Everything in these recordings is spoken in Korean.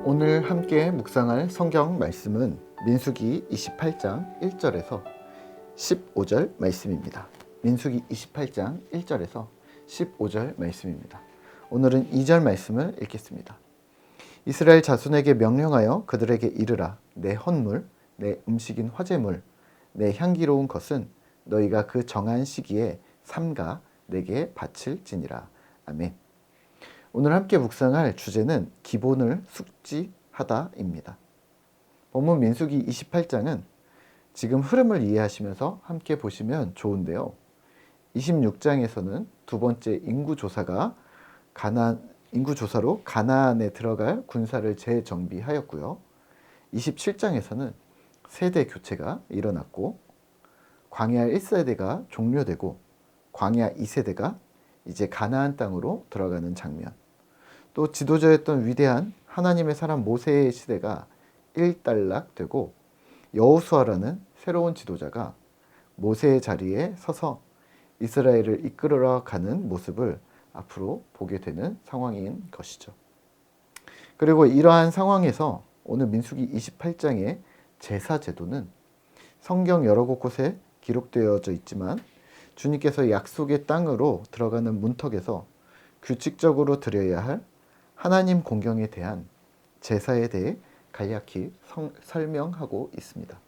오늘 함께 묵상할 성경 말씀은 민수기 28장 1절에서 15절 말씀입니다. 민수기 28장 1절에서 15절 말씀입니다. 오늘은 2절 말씀을 읽겠습니다. 이스라엘 자손에게 명령하여 그들에게 이르라. 내 헌물, 내 음식인 화제물, 내 향기로운 것은 너희가 그 정한 시기에 삼가 내게 바칠지니라. 아멘. 오늘 함께 묵상할 주제는 기본을 숙지하다입니다. 본문 민수기 28장은 지금 흐름을 이해하시면서 함께 보시면 좋은데요. 26장에서는 두 번째 인구조사로 가나안에 들어갈 군사를 재정비하였고요. 27장에서는 세대 교체가 일어났고 광야 1세대가 종료되고 광야 2세대가 이제 가나안 땅으로 들어가는 장면, 또 지도자였던 위대한 하나님의 사람 모세의 시대가 일단락되고 여호수아라는 새로운 지도자가 모세의 자리에 서서 이스라엘을 이끌어 가는 모습을 앞으로 보게 되는 상황인 것이죠. 그리고 이러한 상황에서 오늘 민수기 28장의 제사 제도는 성경 여러 곳곳에 기록되어져 있지만 주님께서 약속의 땅으로 들어가는 문턱에서 규칙적으로 드려야 할 하나님 공경에 대한 제사에 대해 간략히 설명하고 있습니다.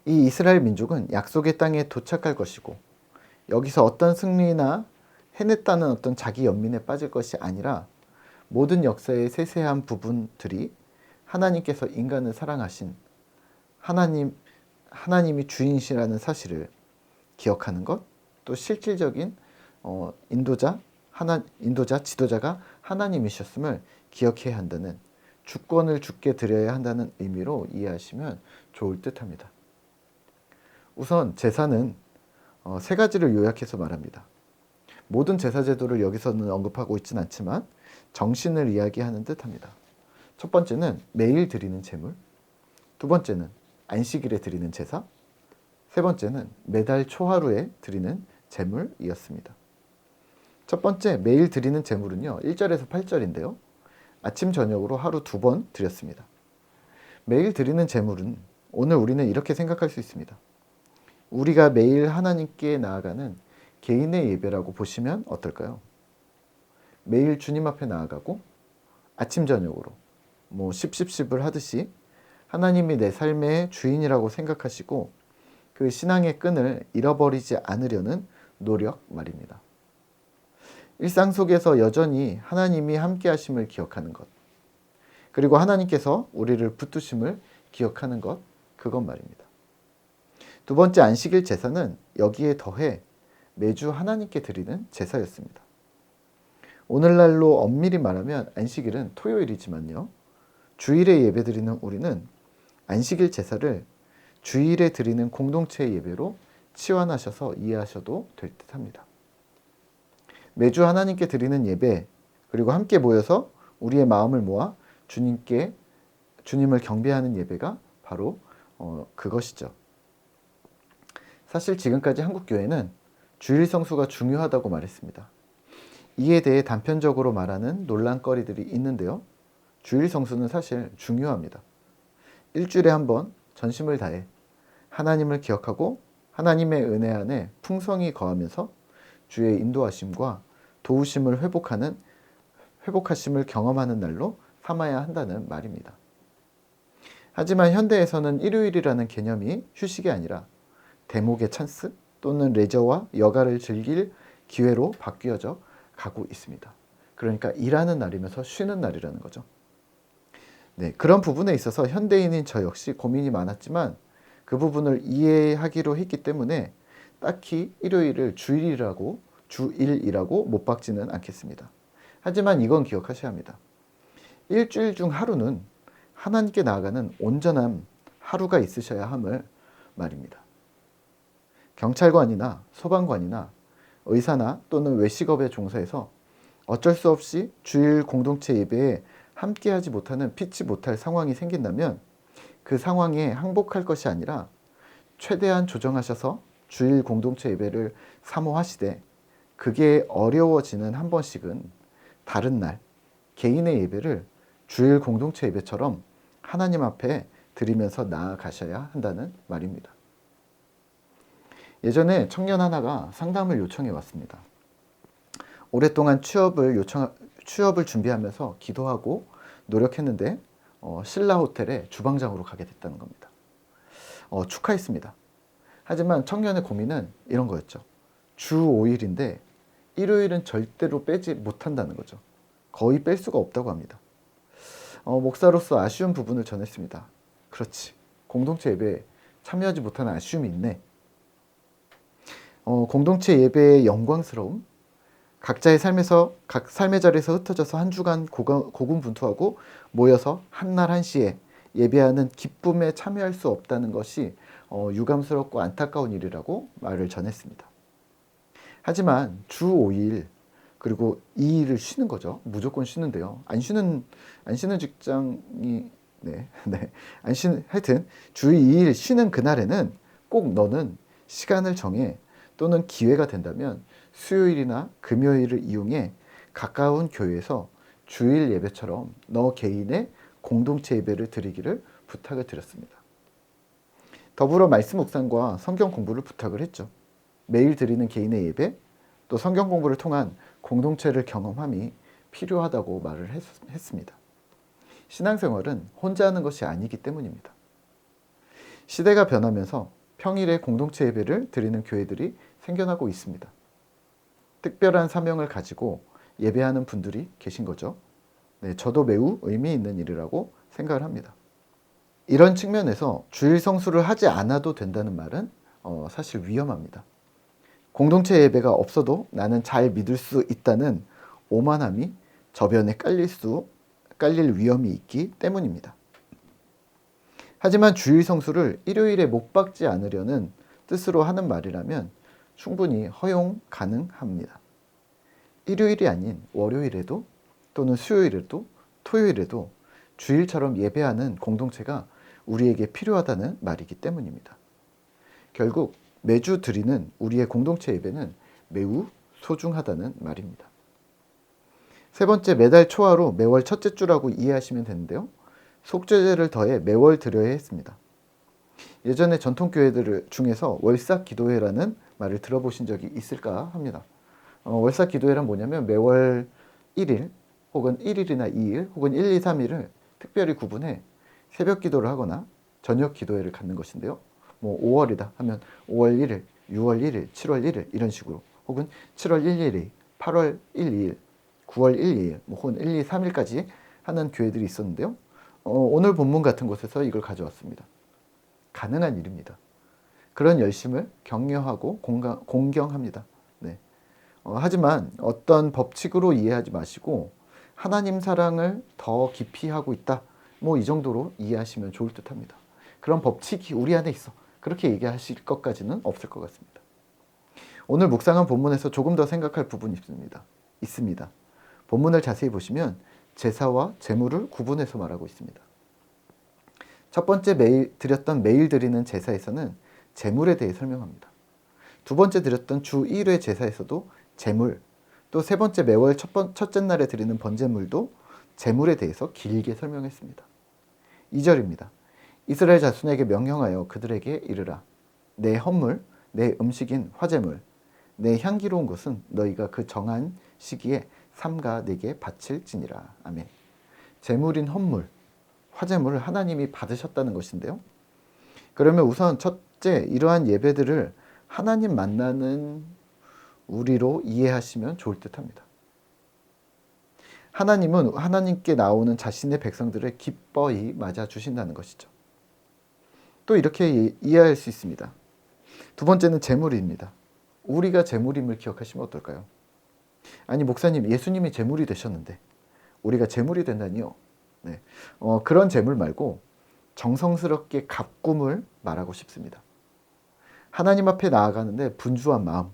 이 이스라엘 민족은 약속의 땅에 도착할 것이고 여기서 어떤 승리나 해냈다는 어떤 자기 연민에 빠질 것이 아니라 모든 역사의 세세한 부분들이 하나님께서 인간을 사랑하신 하나님이 주인이시라는 사실을 기억하는 것, 또 실질적인 지도자가 하나님이셨음을 기억해야 한다는, 주권을 주께 드려야 한다는 의미로 이해하시면 좋을 듯합니다. 우선 제사는 세 가지를 요약해서 말합니다. 모든 제사 제도를 여기서는 언급하고 있지는 않지만 정신을 이야기하는 듯합니다. 첫 번째는 매일 드리는 제물, 두 번째는 안식일에 드리는 제사, 세 번째는 매달 초하루에 드리는 제물이었습니다. 첫 번째 매일 드리는 제물은요, 1절에서 8절인데요. 아침 저녁으로 하루 2번 드렸습니다. 매일 드리는 제물은 오늘 우리는 이렇게 생각할 수 있습니다. 우리가 매일 하나님께 나아가는 개인의 예배라고 보시면 어떨까요? 매일 주님 앞에 나아가고 아침 저녁으로 십을 하듯이 하나님이 내 삶의 주인이라고 생각하시고 그 신앙의 끈을 잃어버리지 않으려는 노력 말입니다. 일상 속에서 여전히 하나님이 함께 하심을 기억하는 것, 그리고 하나님께서 우리를 붙드심을 기억하는 것, 그것 말입니다. 두 번째 안식일 제사는 여기에 더해 매주 하나님께 드리는 제사였습니다. 오늘날로 엄밀히 말하면 안식일은 토요일이지만요, 주일에 예배드리는 우리는 안식일 제사를 주일에 드리는 공동체의 예배로 치환하셔서 이해하셔도 될 듯합니다. 매주 하나님께 드리는 예배, 그리고 함께 모여서 우리의 마음을 모아 주님을 경배하는 예배가 바로 그것이죠. 사실 지금까지 한국교회는 주일 성수가 중요하다고 말했습니다. 이에 대해 단편적으로 말하는 논란거리들이 있는데요. 주일 성수는 사실 중요합니다. 일주일에 한 번 전심을 다해 하나님을 기억하고 하나님의 은혜 안에 풍성히 거하면서 주의 인도하심과 도우심을 회복하심을 경험하는 날로 삼아야 한다는 말입니다. 하지만 현대에서는 일요일이라는 개념이 휴식이 아니라 대목의 찬스 또는 레저와 여가를 즐길 기회로 바뀌어져 가고 있습니다. 그러니까 일하는 날이면서 쉬는 날이라는 거죠. 네, 그런 부분에 있어서 현대인인 저 역시 고민이 많았지만 그 부분을 이해하기로 했기 때문에 딱히 일요일을 주일이라고 못 박지는 않겠습니다. 하지만 이건 기억하셔야 합니다. 일주일 중 하루는 하나님께 나아가는 온전한 하루가 있으셔야 함을 말입니다. 경찰관이나 소방관이나 의사나 또는 외식업에 종사해서 어쩔 수 없이 주일 공동체 예배에 함께하지 못하는 피치 못할 상황이 생긴다면 그 상황에 항복할 것이 아니라 최대한 조정하셔서 주일 공동체 예배를 사모하시되, 그게 어려워지는 한 번씩은 다른 날 개인의 예배를 주일 공동체 예배처럼 하나님 앞에 드리면서 나아가셔야 한다는 말입니다. 예전에 청년 하나가 상담을 요청해 왔습니다. 오랫동안 취업을 준비하면서 기도하고 노력했는데 신라 호텔의 주방장으로 가게 됐다는 겁니다. 축하했습니다. 하지만 청년의 고민은 이런 거였죠. 주 5일인데 일요일은 절대로 빼지 못한다는 거죠. 거의 뺄 수가 없다고 합니다. 목사로서 아쉬운 부분을 전했습니다. 그렇지. 공동체 예배에 참여하지 못하는 아쉬움이 있네. 공동체 예배의 영광스러움, 각 삶의 자리에서 흩어져서 한 주간 고군분투하고 모여서 한날 한시에 예배하는 기쁨에 참여할 수 없다는 것이 유감스럽고 안타까운 일이라고 말을 전했습니다. 하지만 주 5일 그리고 2일을 쉬는 거죠. 무조건 쉬는데요. 안 쉬는 직장이 하여튼 주 2일 쉬는 그날에는 꼭 너는 시간을 정해 또는 기회가 된다면 수요일이나 금요일을 이용해 가까운 교회에서 주일 예배처럼 너 개인의 공동체 예배를 드리기를 부탁을 드렸습니다. 더불어 말씀 묵상과 성경 공부를 부탁을 했죠. 매일 드리는 개인의 예배, 또 성경 공부를 통한 공동체를 경험함이 필요하다고 말을 했습니다. 신앙생활은 혼자 하는 것이 아니기 때문입니다. 시대가 변하면서 평일에 공동체 예배를 드리는 교회들이 생겨나고 있습니다. 특별한 사명을 가지고 예배하는 분들이 계신 거죠. 네, 저도 매우 의미 있는 일이라고 생각을 합니다. 이런 측면에서 주일 성수를 하지 않아도 된다는 말은 사실 위험합니다. 공동체 예배가 없어도 나는 잘 믿을 수 있다는 오만함이 저변에 깔릴 위험이 있기 때문입니다. 하지만 주일 성수를 일요일에 못 박지 않으려는 뜻으로 하는 말이라면 충분히 허용 가능합니다. 일요일이 아닌 월요일에도 또는 수요일에도 토요일에도 주일처럼 예배하는 공동체가 우리에게 필요하다는 말이기 때문입니다. 결국 매주 드리는 우리의 공동체 예배는 매우 소중하다는 말입니다. 세 번째, 매달 초하루 매월 첫째 주라고 이해하시면 되는데요. 속죄제를 더해 매월 드려야 했습니다. 예전에 전통교회들 중에서 월삭 기도회라는 말을 들어보신 적이 있을까 합니다. 월삭 기도회란 뭐냐면 매월 1일 혹은 1일이나 2일 혹은 1, 2, 3일을 특별히 구분해 새벽 기도를 하거나 저녁 기도회를 갖는 것인데요. 5월이다 하면 5월 1일, 6월 1일, 7월 1일 이런 식으로 혹은 7월 1, 2일, 8월 1, 2일, 9월 1, 2일 혹은 1, 2, 3일까지 하는 교회들이 있었는데요. 오늘 본문 같은 곳에서 이걸 가져왔습니다. 가능한 일입니다. 그런 열심을 격려하고 공경합니다. 네. 하지만 어떤 법칙으로 이해하지 마시고 하나님 사랑을 더 깊이 하고 있다. 이 정도로 이해하시면 좋을 듯합니다. 그런 법칙이 우리 안에 있어. 그렇게 얘기하실 것까지는 없을 것 같습니다. 오늘 묵상한 본문에서 조금 더 생각할 부분이 있습니다. 본문을 자세히 보시면 제사와 제물을 구분해서 말하고 있습니다. 첫 번째 매일 드리는 제사에서는 제물에 대해 설명합니다. 두 번째 드렸던 주 1회 제사에서도 제물, 또 세 번째 매월 첫째 날에 드리는 번제물도 제물에 대해서 길게 설명했습니다. 2절입니다. 이스라엘 자손에게 명령하여 그들에게 이르라. 내 헌물, 내 음식인 화제물, 내 향기로운 것은 너희가 그 정한 시기에 삼가 내게 바칠지니라. 아멘. 제물인 헌물, 화제물을 하나님이 받으셨다는 것인데요. 그러면 우선 첫째, 이러한 예배들을 하나님 만나는 우리로 이해하시면 좋을 듯합니다. 하나님은 하나님께 나오는 자신의 백성들을 기뻐히 맞아주신다는 것이죠. 또 이렇게 이해할 수 있습니다. 두 번째는 제물입니다. 우리가 제물임을 기억하시면 어떨까요? 아니 목사님, 예수님이 제물이 되셨는데 우리가 제물이 된다니요? 네. 그런 제물 말고 정성스럽게 가꿈을 말하고 싶습니다. 하나님 앞에 나아가는데 분주한 마음,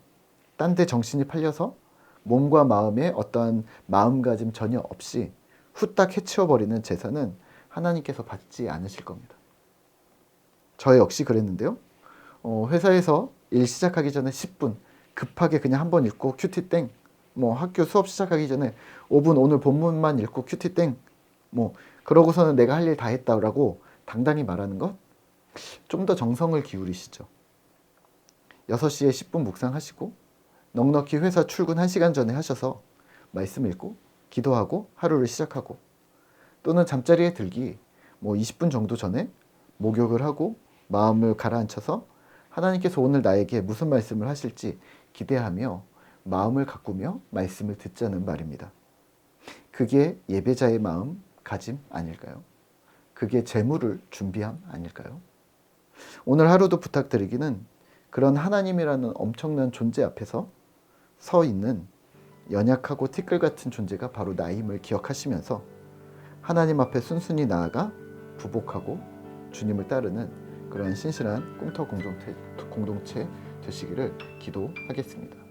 딴 데 정신이 팔려서 몸과 마음에 어떠한 마음가짐 전혀 없이 후딱 해치워버리는 제사는 하나님께서 받지 않으실 겁니다. 저 역시 그랬는데요. 회사에서 일 시작하기 전에 10분 급하게 그냥 한번 읽고 큐티 땡. 학교 수업 시작하기 전에 5분 오늘 본문만 읽고 큐티 땡. 그러고서는 내가 할 일 다 했다라고 당당히 말하는 것? 좀 더 정성을 기울이시죠. 6시에 10분 묵상하시고 넉넉히 회사 출근 1시간 전에 하셔서 말씀 읽고 기도하고 하루를 시작하고, 또는 잠자리에 들기 20분 정도 전에 목욕을 하고 마음을 가라앉혀서 하나님께서 오늘 나에게 무슨 말씀을 하실지 기대하며 마음을 가꾸며 말씀을 듣자는 말입니다. 그게 예배자의 마음가짐 아닐까요? 그게 재물을 준비함 아닐까요? 오늘 하루도 부탁드리기는 그런 하나님이라는 엄청난 존재 앞에서 서 있는 연약하고 티끌 같은 존재가 바로 나임을 기억하시면서 하나님 앞에 순순히 나아가 부복하고 주님을 따르는 그런 신실한 꿈터 공동체 되시기를 기도하겠습니다.